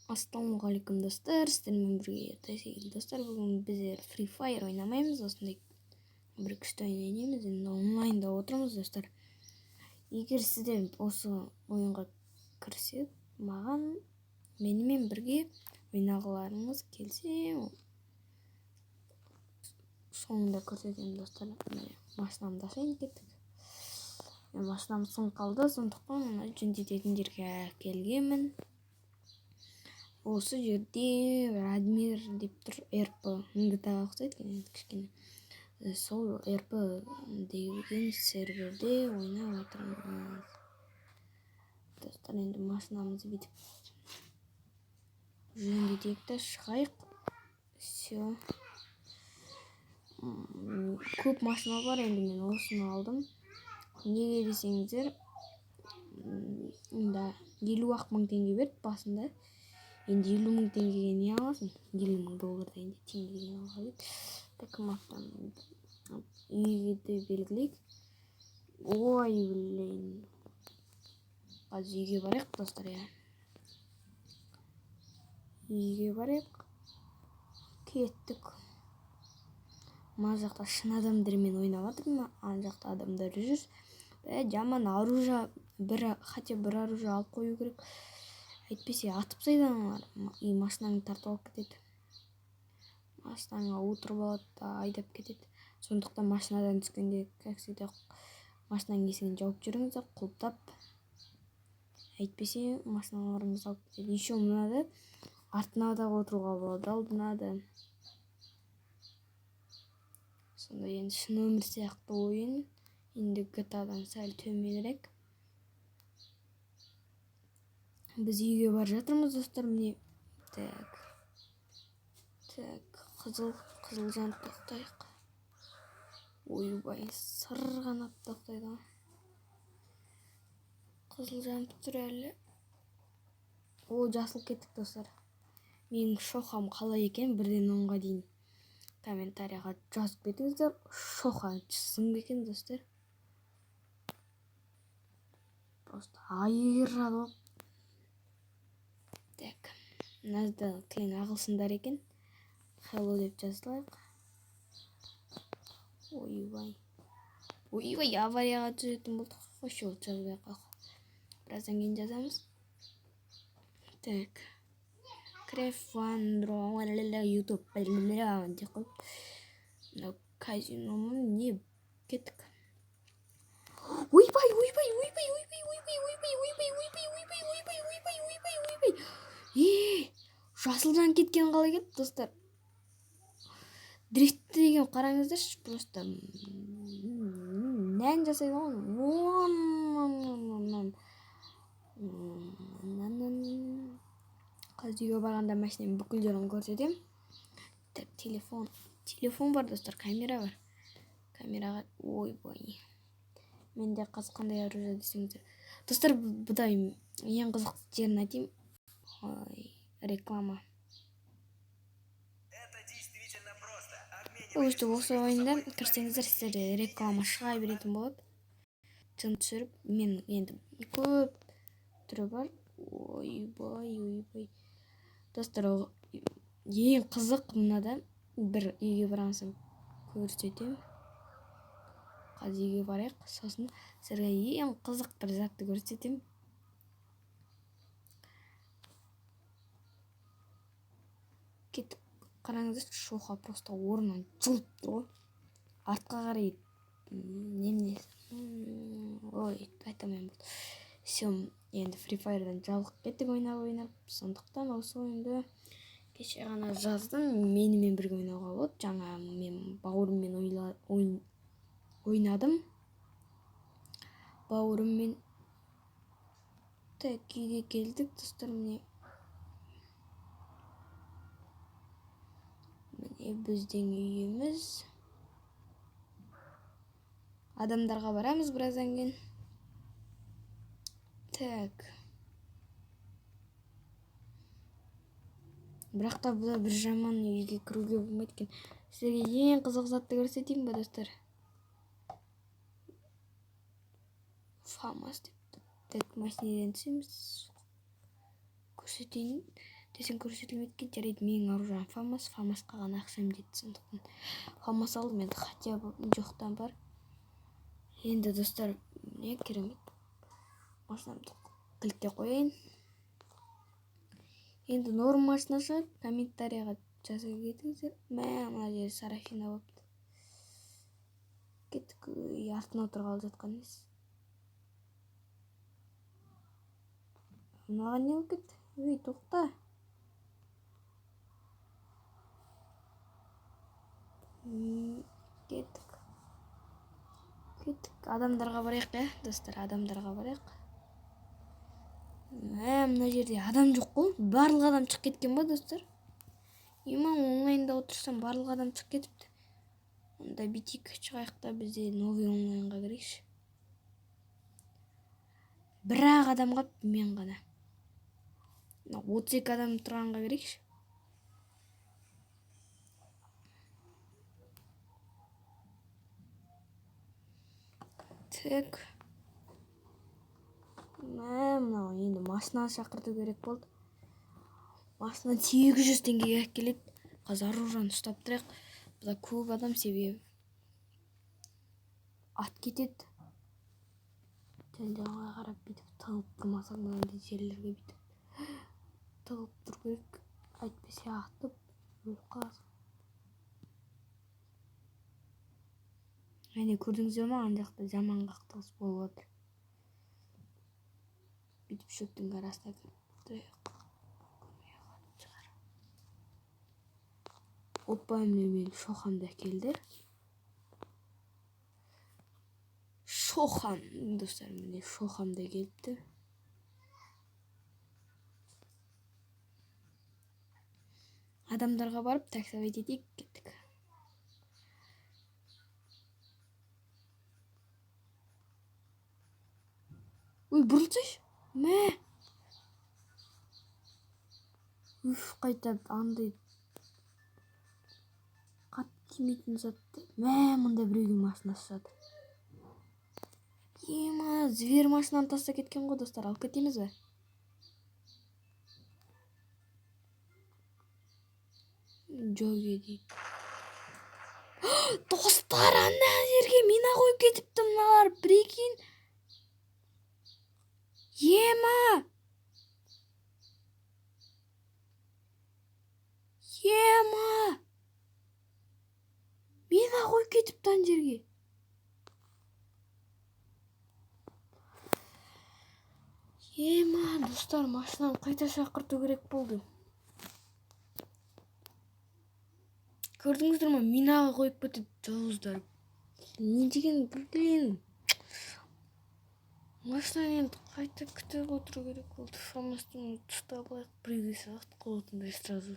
Ассалаумағалейкум достар, сіздермен бірге тәсекел достар. Бүгін біздер Free Fire ойнамаймыз, осындай бір күшті ойнаймыз. Енді онлайнда отырмыз достар. Егер сіздер осы ойынға кірсе, менімен бірге ойнағыларыңыз келсе, соңында көрсетемін достар. Машинамды тасайын кеттік. Машинам сынып қалды, сондықтан жөндететін жерге келгенмін. Осы жерде Радмир деп тұр, РП НГТ-ға ұқсайды кішкене. Сол РП деген серверде ойнап отырмыз. Достар, енді машинамызды бүйтіп жөндетейік та шығайық. Все. Көп машина бар, енді мен осыны алдым. Неге десеңіздер, 50-ақ мың теңге берді басында. Енді 50 мың теңгеге не аласың? 50 мың долларда енді теңгеге алады. Так, үйге белгілейік. Ой, блин. Қазір үйге барайық, достар, я. Үйге барайық. Кеттік. Мына жақта шын адамдармен ойнап жатырмын, ана жақта адамдар жүр. Жаман оружие, хотя бір оружие алып қою керек. Әйтпесе атып тастайды аналар, и машинаңды тартып алып кетеді. Машинаңа отырып алады да айдап кетеді. Сондықтан машинадан түскенде, как всегда, машинаның есігін жауып жүріңіздер, құлыптап. Әйтпесе машиналарыңызды алып кетеді. Еще мынада артына да отыруға болады, алдына да. Сонда енді шын өмір сияқты ойын. Енді GTA-дан сәл төменірек. Біз үйге бар жатырмыз, достар, міне. Так, қызыл жанып тоқтайық. Ойбай, сырғанап тоқтайды. Қызыл жанып тұр әлі. О, жасыл кеттік, достар. Менің шоқам қалай екен, 1-ден 10-ға дейін комментарияға жазып кетіңіздер. Шоқа сын екен, достар. Просто айырады. Так, мынада кілең ағылшындар екен. Hello деп жазылайық. Ойбай, аварияға түсетін болдық. Қойшы ол жазбай қалқ. Біраздан кейін жазамыз. Так. Крефандро, YouTube, деп қойып. Мынау казиномын, не кеттік. Ойбай. Жасылдан кеткен қалай кетті, достар. Дрифт деген қараңыздаршы, просто нән жасайды ғой. Қазір барғанда машинаның бүкіл жерін көрсетем. Так, телефон бар, достар, камера бар. Камераға, ойбай. Менде қазір қандай оружие десеңіздер. Достар, бұдай ең қызық жерін айтайын. Реклама. Өшті осы ойында кірсеңіздер, сіздерде реклама шыға беретін болады. Жын түсіріп, мен енді көп түрі бар. Ойбай. Достар, ең қызық мынада бір үйге барамын көрсетем. Қазір үйге барайық, сосын сіздерге ең қызық бір затты көрсетем. Кеттік, қараңыздар, шоқа просто орнынан жылып тұр ғой. Артқа қарай немне. Ой, айтамайын болды. Все, енді Free Fire'дан жалғып кеттік ойнап. Сондықтан осы ойынды кеше ғана жаздым. Менімен бірге ойнауға болады. Жаңа мен бауырыммен ойнадым. Бауырыммен. Так, үйге келдік, достар, міне біздің үйіміз. Адамдарға барамыз біраздан кейін. Так. Бірақ та бұл бір жаман үйге кіруге болмайды екен. Сіздерге ең қызық затты көрсетейін ба, достар? Фамас деп. Так, машинеден түсеміз. Көрсетейін. десең көрсетілмейді екен. Жарайды, менің оружием фамасқа ғана ақшам жетті, сондықтан фамас алдым. Енді хотя бы жоқтан бар. Енді достар, не керемет, машинамды кілттеп қояйын. Енді норм машина шығып, комментарияға жаза кетіңіздер. Мына жері Сарафина болыпты. Кеттік, артына отырғалы жатқан емес. Мынаған не болып кетті? Ой, тоқта. Кеттік. Адамдарға барайық, достар, адамдарға барайық. Мына жерде адам жоқ қой. Барлық адам шығып кеткен ба, достар? Имам онлайнда отырсам барлық адам шығып кетіпті. Онда битик шығайық та бізде новый онлайнға кірейікші. Бірақ адамға мен ғана. 32 адам тұрғанға кірейікші. Так. Мынау енді машинаны шақырту керек болды. Машина 800 теңгеге келеді. Қазір оружиені ұстап тұрайық. Бұда көп адам себебі ат кетеді. Жан-жағына қарап бүйтіп тығылып тұрмасаң, мынандай жерлерге бүйтіп тығылып тұр керек. Әйтпесе атып өліп қаласың. Әне көрдіңіздер ме, ана жақта жаман қақтығыс болып жатыр. Бүйтіп шөптің арасына кіріп тұрайық. Опа, мен шохамды әкелді. Шохам, достар, міне шохамды келді. Адамдарға барып таксовать етейік, кеттік. Ой, бұрылсайшы. Мә. Қайтап андай қат кимейтін затты. Мә, мұнда біреудің машинасы жатыр. Ема, звер машинаны таста кеткен ғой, достар, алып кетеміз бе? Жоге дейді. Достар, ана жерге мина қойып кетіпті мыналар, прикинь. Ема! Мина қойып кетіпті ана жерге. Ема, достар, машинаны қайта шақырту керек болды. Көрдіңіздер ме? Минаға қойып кетеді жауыздар. Не деген блин. Машинаны енді қайта күтіп отыру керек болды. Фамастың ұстап алайық, біреуге сағат қолатындай сразу.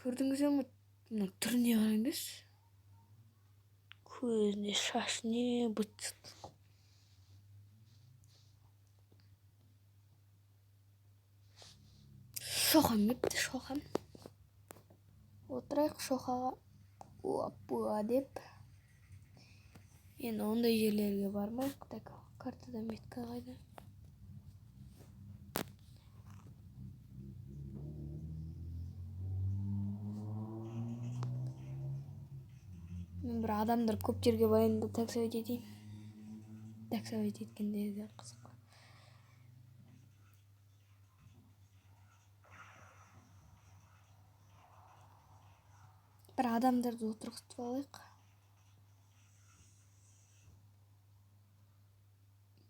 Көрдіңіздер ме? Мына түріне қараңдаршы. Көзіне, шашыне, быт-шыт. Шохам кепті, шохам. Отырайық шохаға. Уа деп. Енді ондай жерлерге бармайық. Так, картада метка қайда? Мен бір адамдар көп жерге барайын да таксовать етейін. Таксовать еткенде де қызық. Бір адамдарды отырғызып алайық.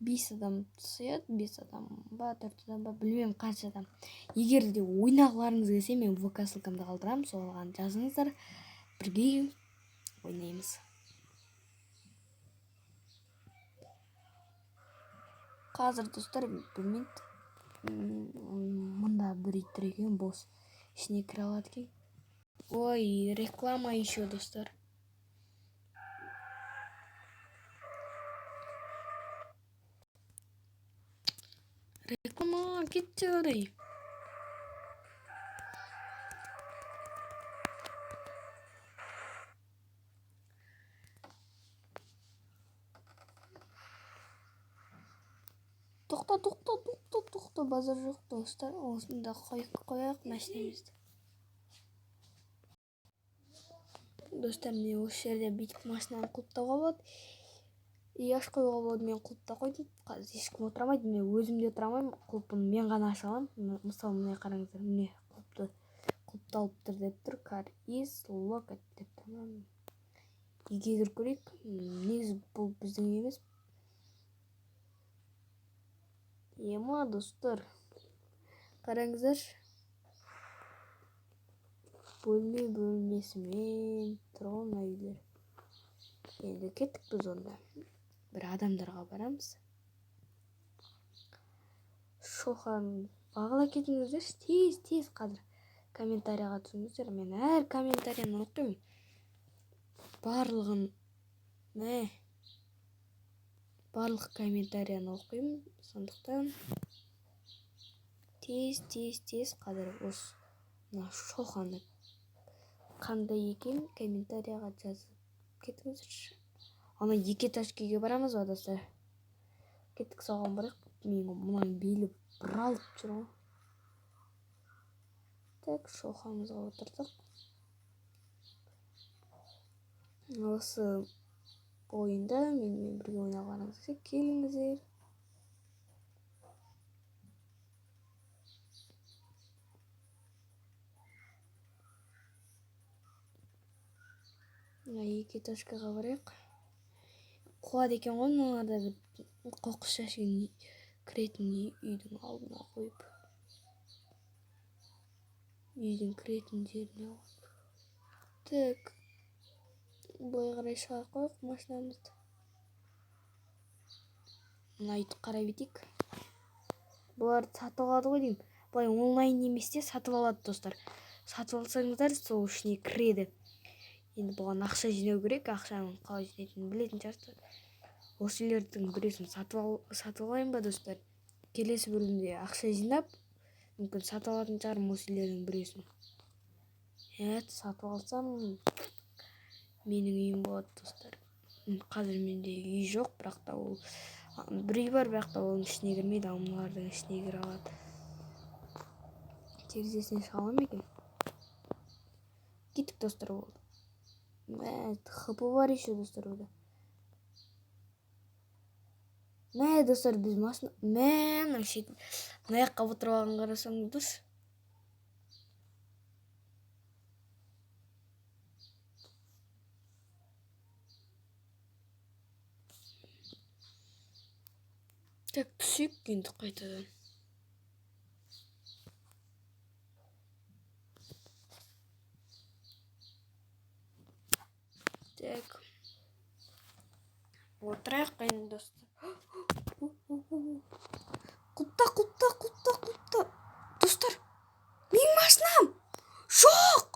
5 адам сыяды, 5 адам ба, 4 адам ба, білмем қанша адам. Егер де ойнағыларыңыз келсе, мен ВК ссылкамды қалдырамын, соған жазыңыздар. Бірге ойнаймыз. Қазір достар, білмейді. Мында бір ит екен, бос. Ішіне кіре алады екен. Ой, реклама еще, достар. Реклама, кетті орай. Тоқта, базар жоқ достар. Осында қояйық машинамызды. Достар, міне осы жерде бүйтіп машинаны құлыптауға болады. Еш қоюға болады. Мен құлыпта қойдым. Қазір ешкім отыра алмайды. Міне өзім де отыра алмаймын. Құлыпын мен ғана аша аламын. Мысалы, міне қараңыздар. Міне құлыпталып тұр деп тұр. Car is locked деп тұр. Үйге кіріп көрейік. Негізі бұл біздің емес. Ема достар. Қараңыздар. Бөлмесімен тұрған үйлер. Енді кеттік біз онда. Бір адамдарға барамыз. Шохан бағыла кетіңіздер. Тез қазір комментарияға түсіңіздер. Мен әр комментарияны оқимын. Барлық комментарияны оқимын. Сондықтан тез қазір осы Шоханы қандай екен комментарияға жазып кетіңіздерші. Ана екі этажкеге барамыз ба достар? Кеттік, соған барайық. Мен мұнан белі бір алып жүр ғой. Так, Шохамызға отырдық. Осы ойында менімен бірге ойнауға барыңыздар. Келіңіздер. Екі этажкаға барайық. Қуады екен ғой, мыналарда бір қоқыс жәшігін кіретін үйдің алдына қойып. Үйдің кіретін жеріне қойып. Так. Былай қарай шыға қойық машинамызды. Мына үйді қарай бетейік. Бұларды сатып алады ғой деймін. Былай онлайн еместе сатып алады достар. Сатып алсаңыздар сол ішіне кіреді. Енді бұған ақша жинау керек. Ақшаның қалай жинайтынын білетін шығарсыздар. Осы үйлердің біреусін сатып алайын ба достар? Келесі бөлімде ақша жинап, мүмкін сатып алатын шығармын осы үйлердің біреусін. Сатып алсам менің үйім болады достар. Қазір менде үй жоқ, бірақ та ол бір үй бар, бірақ та оның ішіне кірмейді, мыналардың ішіне кіре алады. Терезесіне шыға аламын екен. Кеттік достар, болды. Хпы бар еще достар ода. Достар, біз машина... Мына жаққа отырып алған қарасаңыздаршы. Так, түсейік енді қайтадан. Так. Отырайық енді достар. Құлыпта. Достар, менің машинам! Жоқ!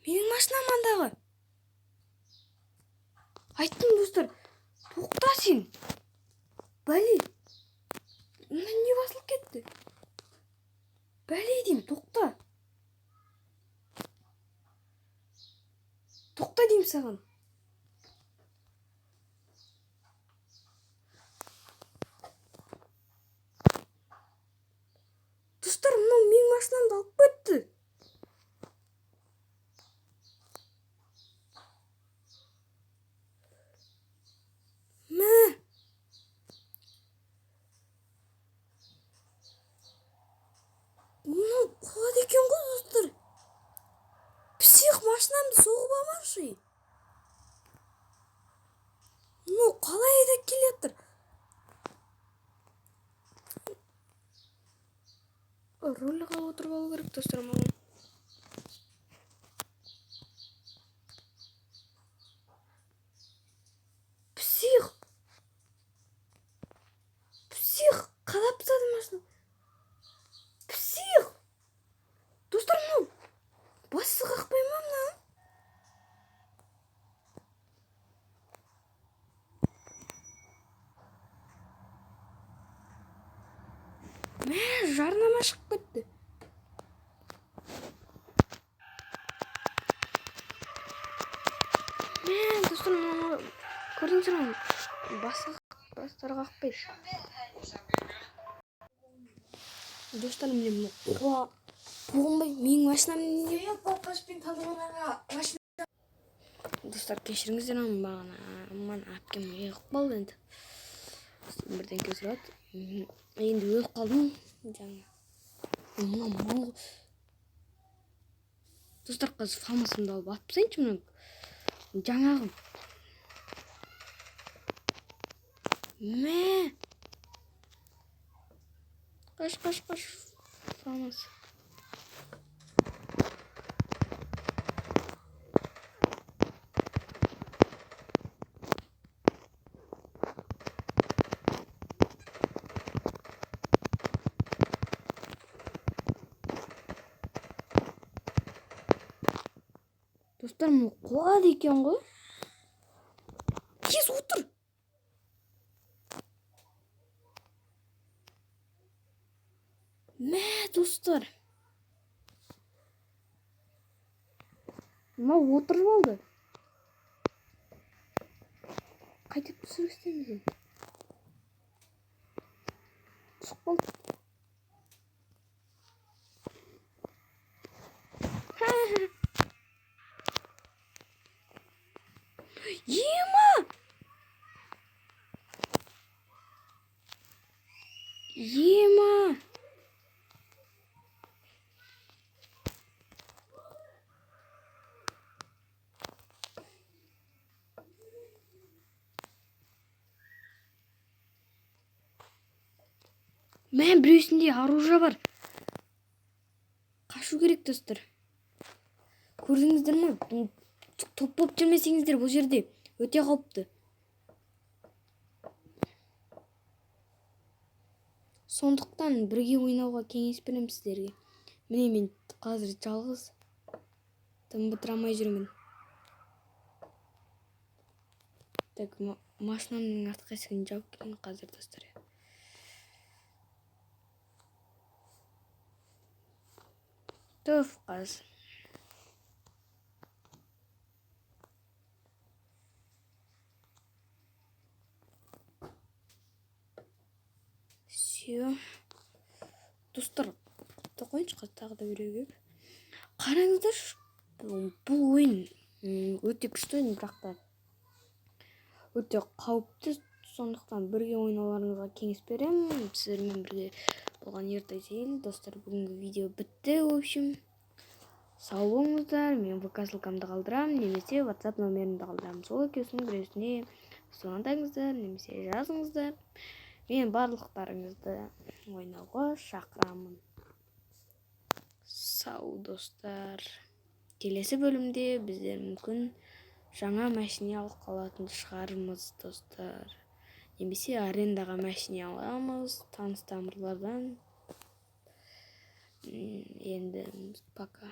Менің машинам андағы. Айттым достар, тоқта сен. Бәле. Мына не басылып кетті? Бәле деймін, тоқта. Тоқта деймін саған. Достар, мынау менің машинамды алып кетті. Мынау құлады екен ғой достар. Псих машинамды соғып алмақшы. Мынау қалай айдап келе жатыр? Рөлге отырып алу керек достар маған. Псих қадап тастады машина. Псих. Достар, мынау басы қақпай ма мынау? Жарнама шығып кетті. достар, мына көрдіңіздер ме? Бастары қақпайды. Достар, міне мына қуғынбай менің машинамның не? Папаспен талдырмаға машина. Достар, кешіріңіздер, маған әпкем ұйығып қалды енді. Бірден көзірат. Енді өліп қалдым. Жаңа. Достар, қазір фамасымды алып атып тастайыншы мұны. Жаңағы. Қаш. Фамас. Достар, мұны құлады екен ғой. Тез отыр. Достар. Мына отырып алды. Қайтып түсірістеміз енді. Түсіп қалды. Ема! Біреусінде оружие бар. Қашу керек, достар. Көрдіңіздер ме? Топ болып жүрмесеңіздер, бұл жерде өте қауіпті. Сондықтан бірге ойнауға кеңес беремін сіздерге. Міне мен қазір жалғыз тым бытырамай жүрмін. Так, машинамның артқы есігін жауып кетейін қазір, достар. Төф қаз. Все. Достар, қойыншы қаз тағы да біреуге. Қараңыздар, бұл ойын өте күшті, бірақ та өте қауіпті. Сондықтан бірге ойнауларыңызға кеңес беремін. Сіздермен бірге болған ертай сейіл. Достар, бүгінгі видео бітті. В общем, сау болыңыздар. Мен ВК ссылкамды қалдырамын, немесе WhatsApp номерімді қалдырамын. Сол екеуісінің біреусіне звондаңыздар, немесе жазыңыздар. Мен барлықтарыңызды ойнауға шақырамын. Сау, достар. Келесі бөлімде біздер мүмкін жаңа машина алып қалатын шығармыз, достар. Немесе арендаға машина аламыз таныс тамырлардан. Енді пока.